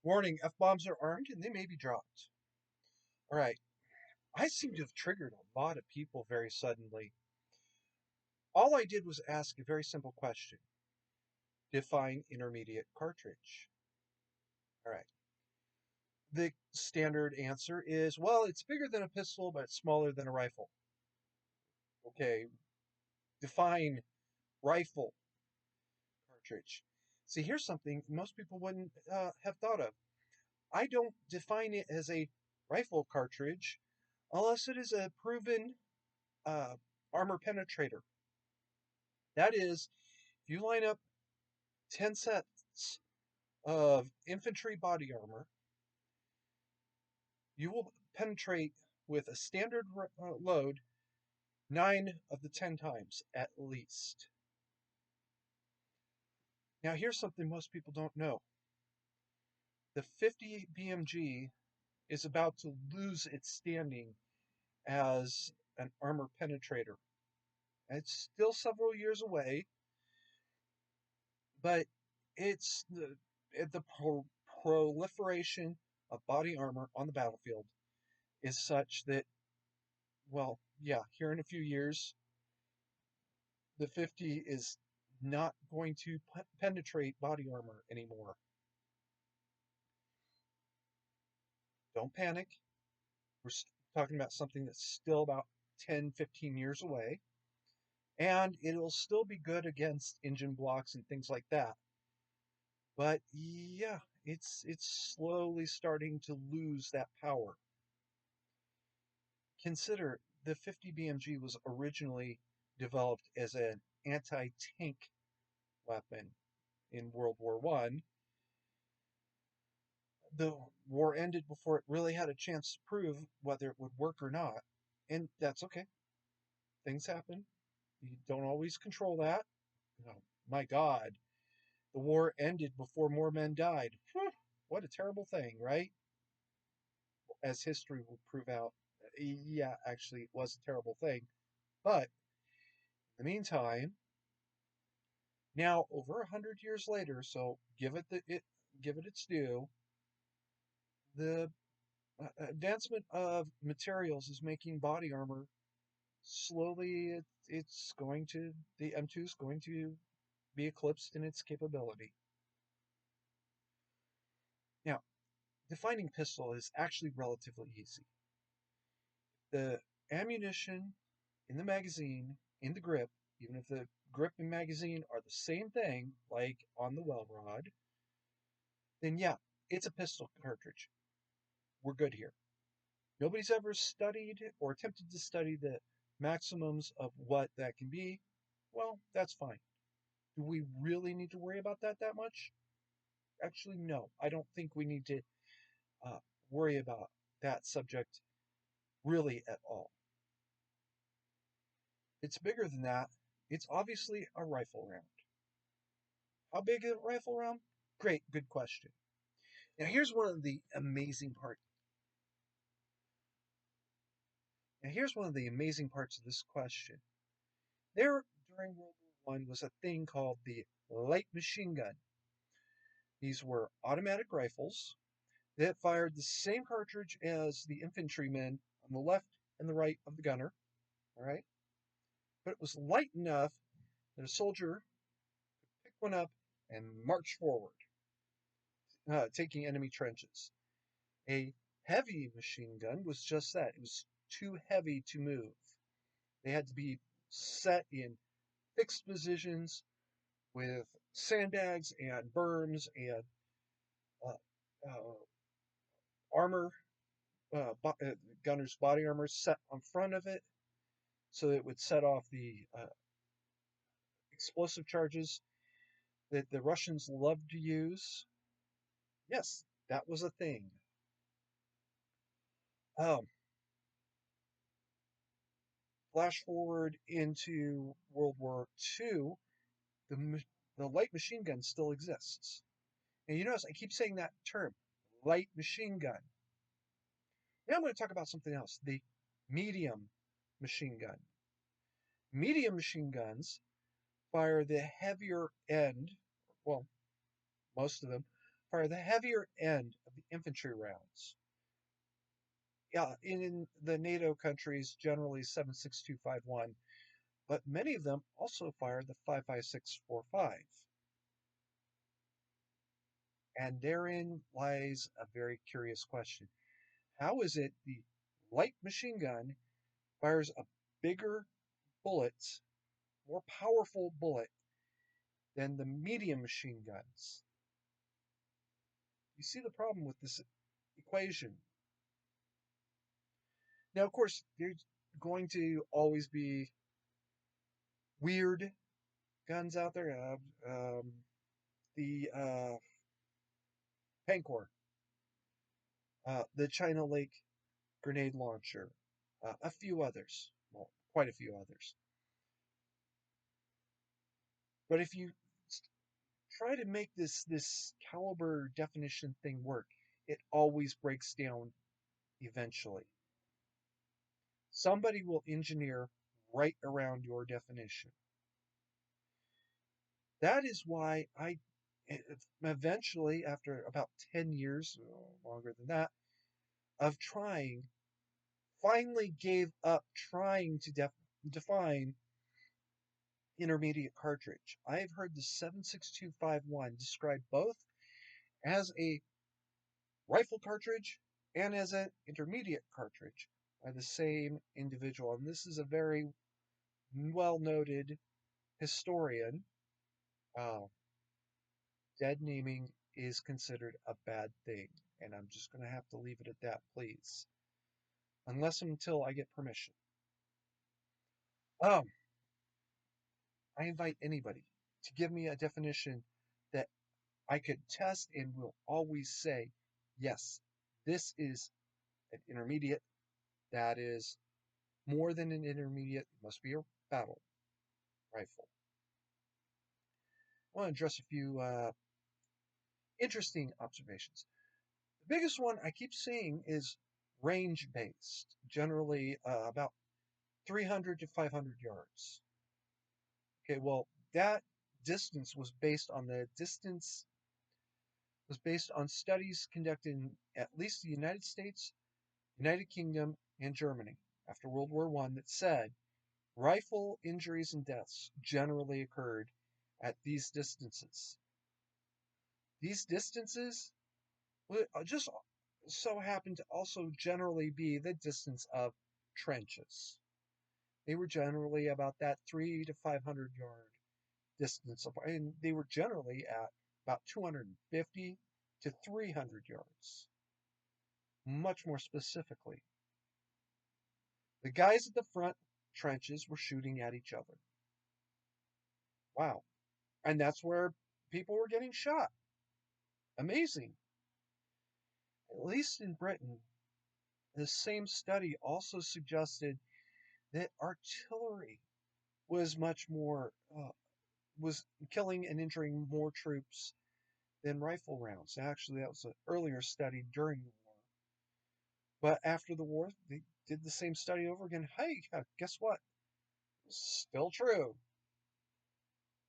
Warning, F-bombs are armed and they may be dropped. All right. I seem to have triggered a lot of people very suddenly. All I did was ask a very simple question. Define intermediate cartridge. All right. The standard answer is, well, it's bigger than a pistol, but it's smaller than a rifle. Okay. Define rifle cartridge. See, here's something most people wouldn't have thought of. I don't define it as a rifle cartridge unless it is a proven uh, armor penetrator. That is, if you line up 10 sets of infantry body armor, you will penetrate with a standard load 9 of the 10 times at least. Now, here's something most people don't know. The 50 BMG is about to lose its standing as an armor penetrator. It's still several years away, but it's the proliferation of body armor on the battlefield is such that, well, yeah, here in a few years, the 50 is not going to penetrate body armor anymore. Don't panic. We're talking about something that's still about 10, 15 years away, and it'll still be good against engine blocks and things like that. But yeah, it's slowly starting to lose that power. Consider the 50 BMG was originally developed as an anti-tank weapon in World War One. The war ended before it really had a chance to prove whether it would work or not, and that's okay. Things happen. You don't always control that. Oh, my God, the war ended before more men died. Whew, what a terrible thing, right? As history will prove out. Yeah, actually, it was a terrible thing. But in the meantime, now over 100 years later, so give it its due. The advancement of materials is making body armor slowly. It's going to the M2 is going to be eclipsed in its capability. Now, defining pistol is actually relatively easy. The ammunition in the magazine, in the grip, even if the grip and magazine are the same thing, like on the well rod, then yeah, it's a pistol cartridge. We're good here. Nobody's ever studied or attempted to study the maximums of what that can be. Well, that's fine. Do we really need to worry about that much? Actually, no. I don't think we need to uh, worry about that subject really at all. It's bigger than that. It's obviously a rifle round. How big is a rifle round? Great, good question. Now here's one of the amazing parts. Now here's one of the amazing parts of this question. There, during World War One, was a thing called the light machine gun. These were automatic rifles that fired the same cartridge as the infantrymen on the left and the right of the gunner. All right, but it was light enough that a soldier could pick one up and march forward, taking enemy trenches. A heavy machine gun was just that. It was too heavy to move. They had to be set in fixed positions with sandbags and berms and uh, uh, armor, gunner's body armor set on front of it so it would set off the explosive charges that the Russians loved to use. Yes, that was a thing. Um, Flash forward into World War II, the light machine gun still exists. And you notice I keep saying that term, light machine gun. Now I'm going to talk about something else, the medium machine gun. Medium machine guns fire the heavier end, well, most of them, fire the heavier end of the infantry rounds. Yeah, in the NATO countries, generally 7.6251, but many of them also fire the 5.5645. And therein lies a very curious question. How is it the light machine gun fires a bigger bullet, more powerful bullet than the medium machine guns? You see the problem with this equation. Now, of course, there's going to always be weird guns out there. The Pancor, the China Lake grenade launcher, a few others. Well, quite a few others. But if you try to make this caliber definition thing work, it always breaks down eventually. Somebody will engineer right around your definition. That is why I eventually, after about 10 years, longer than that, of trying, finally gave up trying to define intermediate cartridge. I have heard the 7.6251 described both as a rifle cartridge and as an intermediate cartridge by the same individual. And this is a very well noted historian. Uh, Dead naming is considered a bad thing. And I'm just going to have to leave it at that, please. Unless and until I get permission. Um, I invite anybody to give me a definition that I could test and will always say, yes, this is an intermediate. That is more than an intermediate. It must be a battle rifle. I want to address a few interesting observations. The biggest one I keep seeing is range based, generally about 300 to 500 yards. Okay, well, that distance was based on studies conducted in at least the United States, United Kingdom, and Germany after World War I that said rifle injuries and deaths generally occurred at these distances. These distances would just so happen to also generally be the distance of trenches. They were generally about that 3 to 500 yard distance, and they were generally at about 250 to 300 yards. Much more specifically, the guys at the front trenches were shooting at each other. Wow. And that's where people were getting shot. Amazing. At least in Britain, the same study also suggested that artillery was much more, was killing and injuring more troops than rifle rounds. Actually, that was an earlier study during the war. But after the war, they did the same study over again. Hey, guess what? Still true.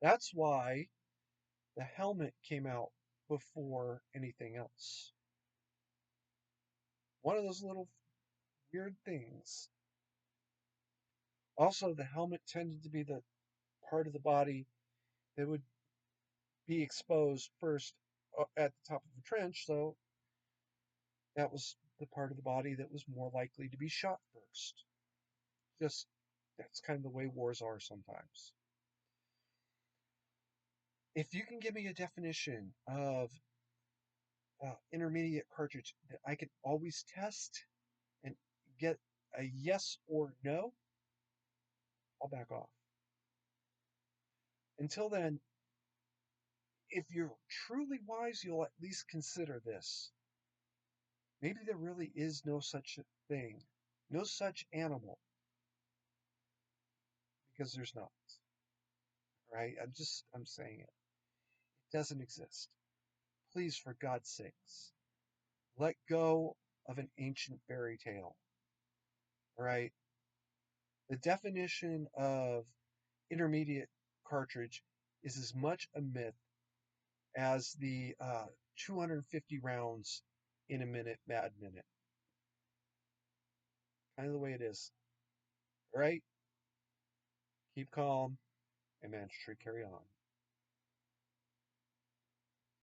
That's why the helmet came out before anything else. One of those little weird things. Also, the helmet tended to be the part of the body that would be exposed first at the top of the trench, so that was the part of the body that was more likely to be shot first. Just that's kind of the way wars are sometimes. If you can give me a definition of intermediate cartridge that I can always test and get a yes or no, I'll back off. Until then, if you're truly wise, you'll at least consider this. Maybe there really is no such thing, no such animal, because there's not. Right? I'm saying it. It doesn't exist. Please, for God's sakes, let go of an ancient fairy tale. Right? The definition of intermediate cartridge is as much a myth as the 250 rounds in a minute, mad minute. Kind of the way it is. All right? Keep calm and manage to carry on.